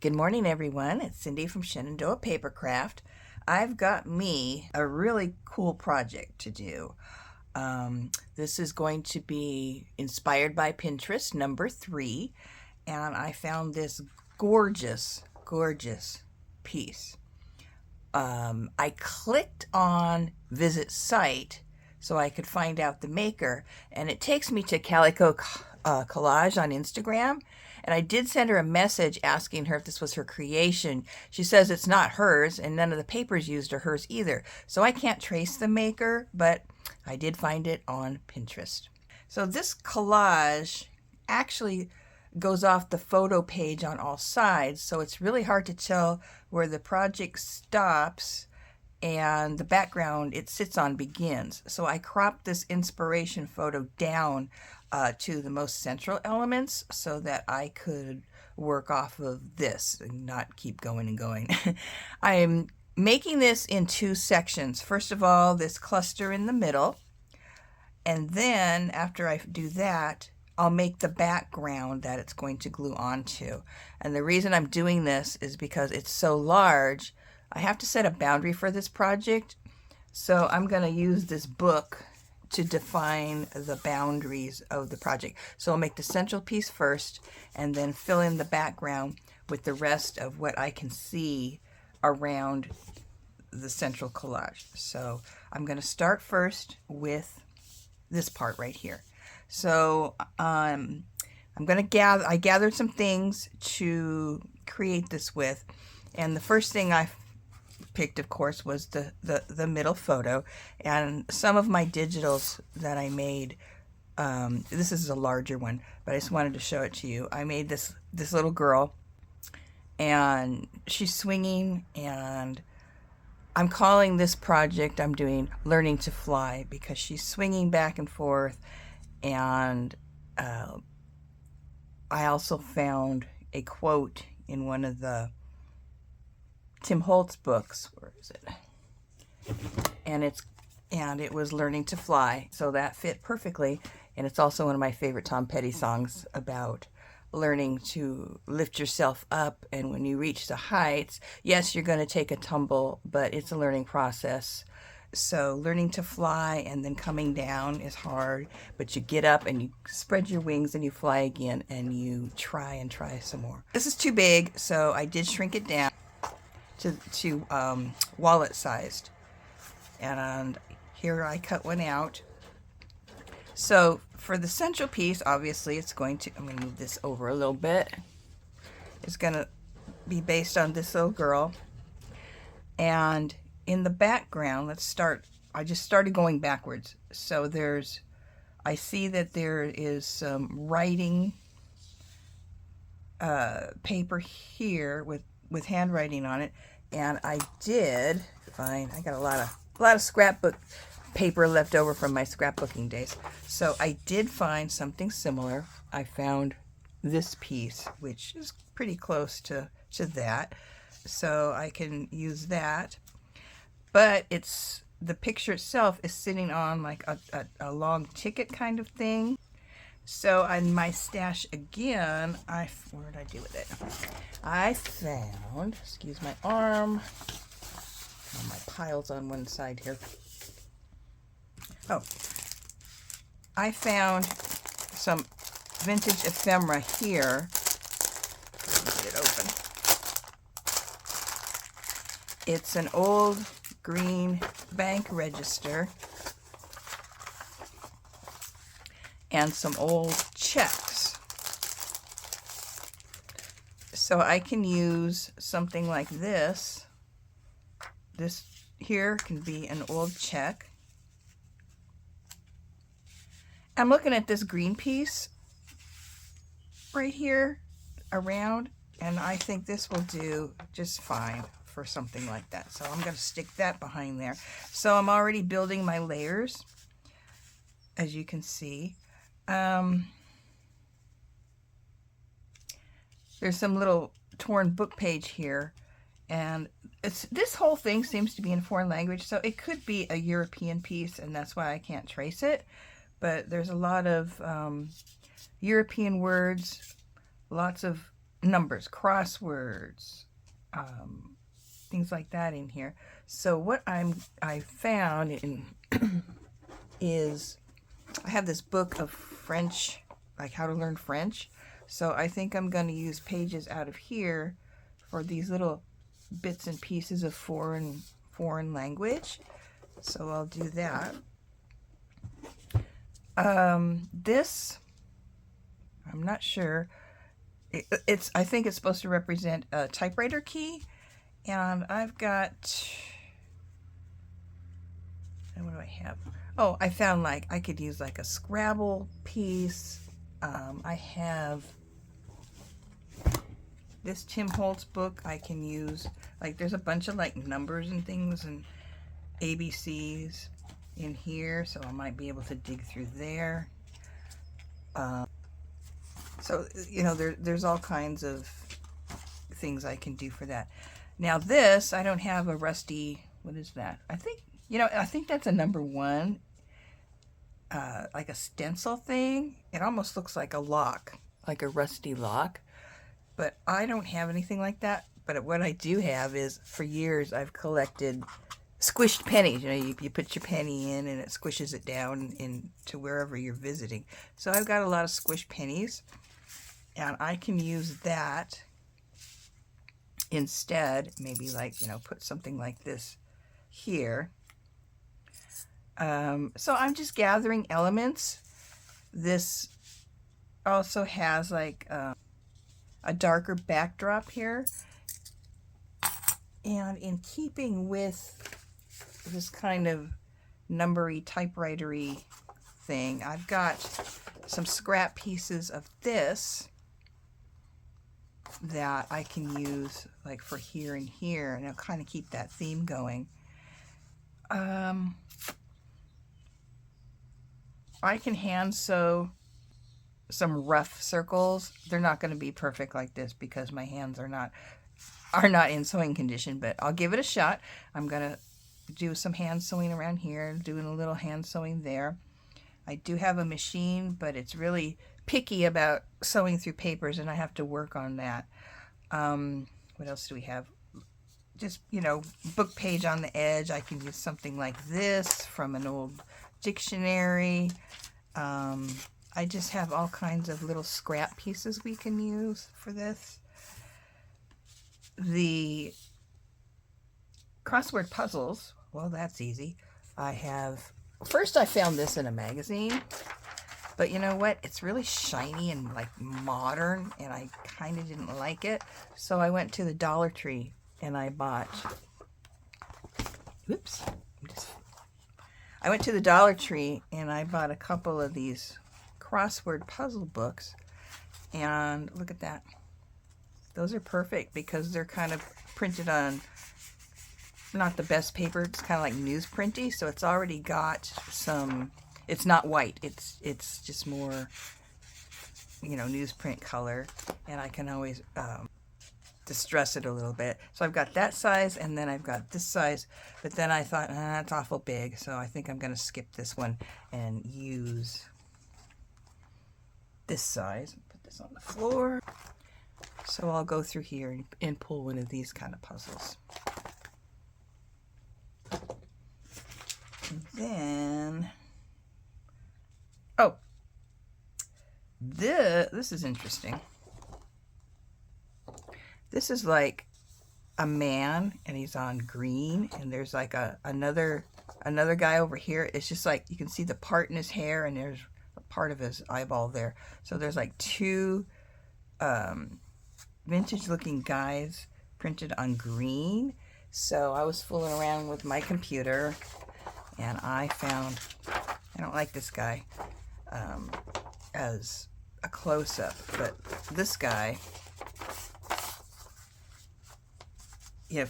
Good morning, everyone. It's Cindy from Shenandoah Papercraft. I've got me a really cool project to do. This is going to be inspired by Pinterest, number 3, and I found this gorgeous, gorgeous piece. I clicked on Visit Site so I could find out the maker, and it takes me to Calico Collage on Instagram. And I did send her a message asking her if this was her creation. She says it's not hers, and none of the papers used are hers either. So I can't trace the maker, but I did find it on Pinterest. So this collage actually goes off the photo page on all sides, so it's really hard to tell where the project stops and the background it sits on begins. So I cropped this inspiration photo down to the most central elements so that I could work off of this and not keep going and going. I am making this in 2 sections. First of all, this cluster in the middle, and then after I do that, I'll make the background that it's going to glue onto. And the reason I'm doing this is because it's so large, I have to set a boundary for this project. So I'm going to use this book to define the boundaries of the project. So I'll make the central piece first and then fill in the background with the rest of what I can see around the central collage. So I'm going to start first with this part right here. So I'm going to I gathered some things to create this with, and the first thing I picked, of course, was the middle photo, and some of my digitals that I made. This is a larger one, but I just wanted to show it to you. I made this little girl, and she's swinging, and I'm calling this project I'm doing Learning to Fly because she's swinging back and forth. And I also found a quote in one of the Tim Holtz books. Where is it? And it was Learning to Fly, so that fit perfectly. And it's also one of my favorite Tom Petty songs about learning to lift yourself up, and when you reach the heights, yes, you're going to take a tumble, but it's a learning process. So learning to fly and then coming down is hard, but you get up and you spread your wings and you fly again and you try and try some more. This is too big, so I did shrink it down to wallet sized. And here I cut one out. So for the central piece, obviously I'm going to move this over a little bit. It's going to be based on this little girl. And in the background, I just started going backwards. So I see that there is some writing paper here with handwriting on it. And I did find, I got a lot of scrapbook paper left over from my scrapbooking days. So I did find something similar. I found this piece, which is pretty close to that. So I can use that. But the picture itself is sitting on like a long ticket kind of thing. So on my stash again, where did I do with it? I found, excuse my arm, my pile's on one side here. Oh, I found some vintage ephemera here. Let me get it open. It's an old green bank register and some old checks. So I can use something like this. This here can be an old check. I'm looking at this green piece right here around, and I think this will do just fine for something like that. So I'm going to stick that behind there. So I'm already building my layers, as you can see. There's some little torn book page here, and this whole thing seems to be in foreign language, so it could be a European piece, and that's why I can't trace it. But there's a lot of European words, lots of numbers, crosswords, things like that in here. So what I found in is I have this book of French, like how to learn French. So I think I'm going to use pages out of here for these little bits and pieces of foreign language. So I'll do that. This, I'm not sure. I think it's supposed to represent a typewriter key. And I've got, what do I have? Oh, I found like I could use like a Scrabble piece. I have this Tim Holtz book I can use. Like there's a bunch of like numbers and things and ABCs in here, so I might be able to dig through there. So, you know, there's all kinds of things I can do for that. Now this, I don't have a rusty, what is that? I think, you know, I think that's a number 1, like a stencil thing. It almost looks like a lock, like a rusty lock. But I don't have anything like that. But what I do have is, for years, I've collected squished pennies. You know, you put your penny in and it squishes it down into wherever you're visiting. So I've got a lot of squished pennies. And I can use that instead, maybe like, you know, put something like this here. So I'm just gathering elements. This also has like a darker backdrop here. And in keeping with this kind of numbery, typewritery thing, I've got some scrap pieces of this that I can use like for here and here, and it'll kind of keep that theme going. I can hand sew some rough circles. They're not going to be perfect like this because my hands are not in sewing condition, but I'll give it a shot. I'm going to do some hand sewing around here, doing a little hand sewing there. I do have a machine, but it's really picky about sewing through papers, and I have to work on that. What else do we have? Just, you know, book page on the edge. I can use something like this from an old dictionary. I just have all kinds of little scrap pieces we can use for this. The crossword puzzles, well, that's easy. First I found this in a magazine, but you know what? It's really shiny and like modern, and I kind of didn't like it. So I went to the Dollar Tree and I bought, I went to the Dollar Tree and I bought a couple of these crossword puzzle books, and look at that. Those are perfect because they're kind of printed on not the best paper. It's kind of like newsprinty, so it's already got some, it's not white, it's just more, you know, newsprint color, and I can always distress it a little bit. So I've got that size, and then I've got this size, but then I thought, that's awful big, so I think I'm going to skip this one and use this size. Put this on the floor. So I'll go through here and pull one of these kind of puzzles. And then, oh, this is interesting. This is like a man, and he's on green, and there's like another guy over here. It's just like you can see the part in his hair, and there's a part of his eyeball there. So there's like two vintage looking guys printed on green. So I was fooling around with my computer, and I found, I don't like this guy as a close-up, but this guy, you know,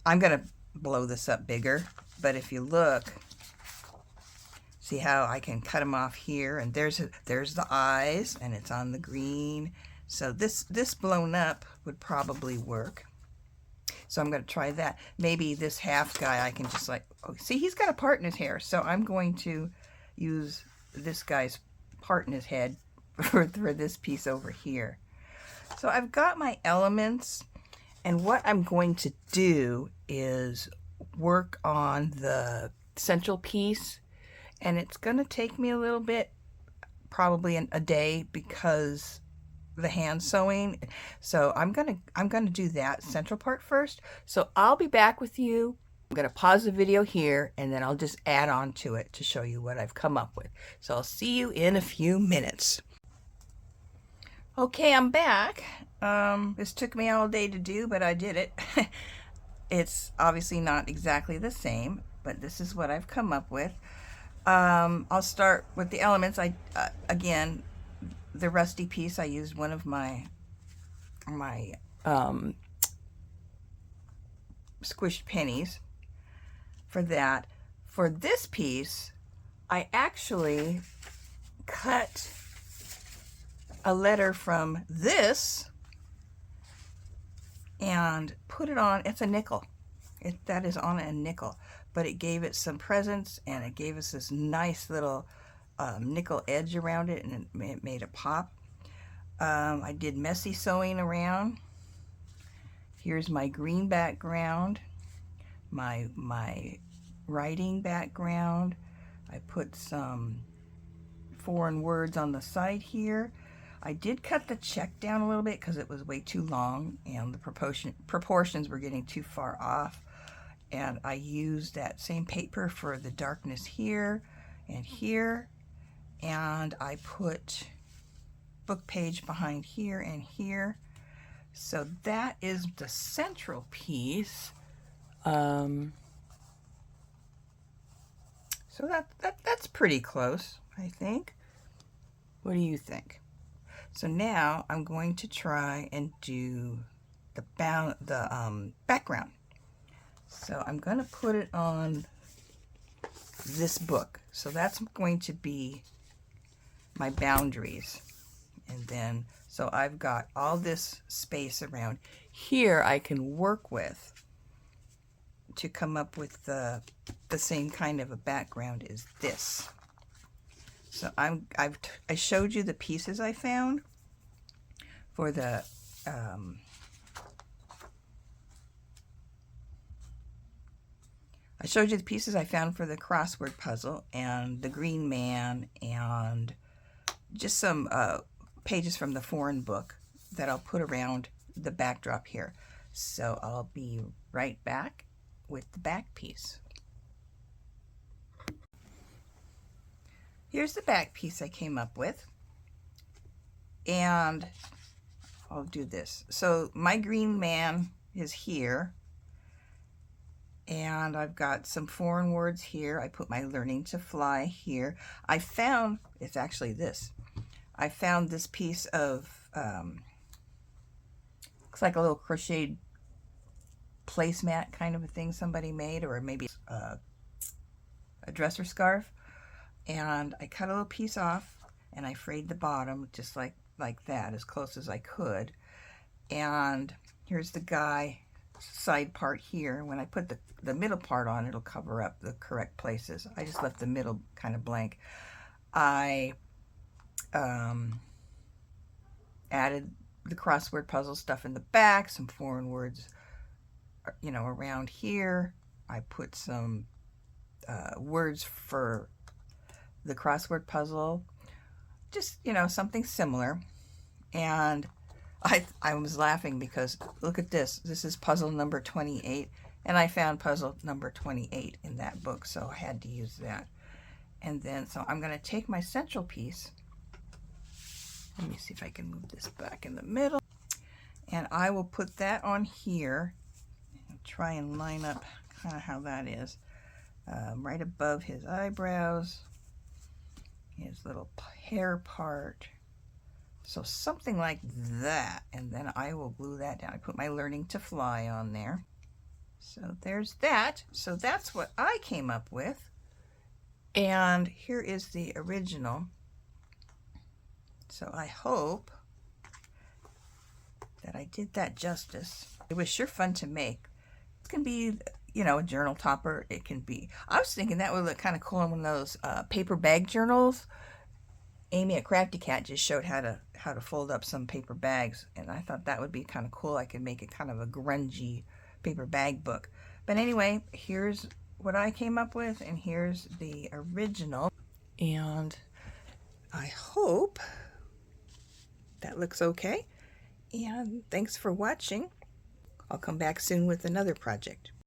I'm gonna blow this up bigger, but if you look, see how I can cut him off here, and there's the eyes, and it's on the green. So this blown up would probably work. So I'm going to try that. Maybe this half guy I can just like, oh, see, he's got a part in his hair. So I'm going to use this guy's part in his head for this piece over here. So I've got my elements, and what I'm going to do is work on the central piece, and it's going to take me a little bit, probably a day, because the hand sewing. So I'm gonna do that central part first. So I'll be back with you. I'm gonna pause the video here, and then I'll just add on to it to show you what I've come up with. So I'll see you in a few minutes. Okay, I'm back. This took me all day to do, but I did it. It's obviously not exactly the same, but this is what I've come up with. I'll start with the elements. Again, the rusty piece, I used one of my squished pennies for that. For this piece, I actually cut a letter from this and put it on. It's a nickel. That is on a nickel, but it gave it some presence, and it gave us this nice little nickel edge around it, and it made a pop. I did messy sewing around. Here's my green background, my writing background. I put some foreign words on the side here. I did cut the check down a little bit because it was way too long, and the proportions were getting too far off. And I used that same paper for the darkness here and here. And I put book page behind here and here. So that is the central piece. So that's pretty close, I think. What do you think? So now I'm going to try and do the background. So I'm going to put it on this book. So that's going to be my boundaries. And then, so I've got all this space around here I can work with to come up with the same kind of a background as this. So I showed you the pieces I found for the I showed you the pieces I found for the crossword puzzle and the green man, and just some pages from the foreign book that I'll put around the backdrop here. So I'll be right back with the back piece. Here's the back piece I came up with, and I'll do this. So my green man is here, and I've got some foreign words here. I put my learning to fly here. I found, it's actually this. I found this piece of, looks like a little crocheted placemat kind of a thing somebody made, or maybe a dresser scarf. And I cut a little piece off, and I frayed the bottom just like that, as close as I could. And here's the guy side part here. When I put the middle part on, it'll cover up the correct places. I just left the middle kind of blank. I added the crossword puzzle stuff in the back, some foreign words, you know, around here. I put some words for the crossword puzzle, just, you know, something similar. And I was laughing because look at this. This is puzzle number 28, and I found puzzle number 28 in that book, so I had to use that. And then, so I'm going to take my central piece. Let me see if I can move this back in the middle. And I will put that on here and try and line up kind of how that is. Right above his eyebrows, his little hair part. So something like that. And then I will glue that down. I put my learning to fly on there. So there's that. So that's what I came up with. And here is the original. So I hope that I did that justice. It was sure fun to make. It can be, you know, a journal topper. It can be, I was thinking that would look kind of cool in one of those paper bag journals. Amy at Crafty Cat just showed how to fold up some paper bags, and I thought that would be kind of cool. I could make it kind of a grungy paper bag book. But anyway, here's what I came up with, and here's the original. And I hope that looks okay. And thanks for watching. I'll come back soon with another project.